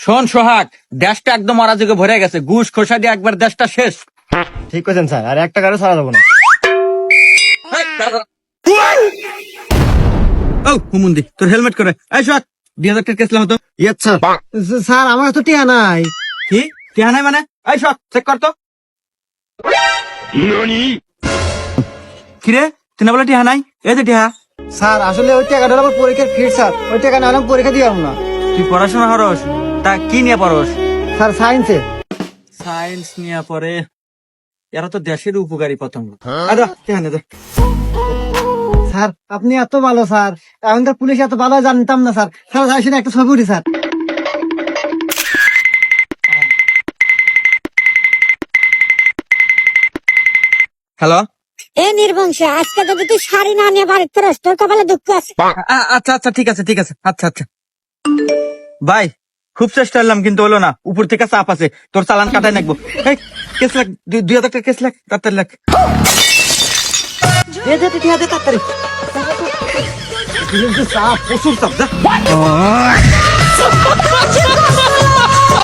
শোন সোহাগ, দেশটা একদম অরাজকে ভরে গেছে, ঘুষ খোসা দিয়ে একবার দেশটা শেষ। ঠিক করেছেন স্যার, আর একটা কারো ছাড়া যাবো না। ও হুমুন্দি, তোর হেলমেট করে। এই সোহাগ, 2000 টাকা কেসলাম হতো। আচ্ছা স্যার, আমার তো টিয়া নাই। কি টিহা নাই মানে? এই সোহাগ, চেক কর তো। কিরে, তুই না বলে টিহা নাই? এই যে টিহা। স্যার আসলে ওই টাকাটা হলো আমার পরীক্ষার ফিস স্যার, ওই টাকা না হলে আমি পরীক্ষা দিয়ে না। তুই পড়াশোনা করস? তা কি নিয়ে পড়স? স্যার সায়েন্সে। সায়েন্স নিয়ে পড়ে? এরা তো দেশের উপকারী পতঙ্গ। আরে টিহা নে দে। স্যার আপনি এত ভালো স্যার, এখন তো পুলিশ এত ভালো জানতাম না স্যার। স্যার আসলে একটা ছবি উঠি স্যার। হ্যালো। এ নির্বংশ, আজকে যদি তুই শাড়ি না নিয়ে বাড়িতে ফেরস, তোর কপালে দুঃখ আছে। আচ্ছা আচ্ছা, ঠিক আছে ঠিক আছে, আচ্ছা আচ্ছা। ভাই, খুব চেষ্টা করলাম কিন্তু হলো না, উপর থেকে চাপ আছে, তোর চালান কাটাই নাকবো। এই কেস লাগ, 2000 টাকা কেস লাগ, তাড়াতাড়ি লাগ। দে দে টিহা দে তাড়াতাড়ি। চাপ, প্রচুর চাপ, যা।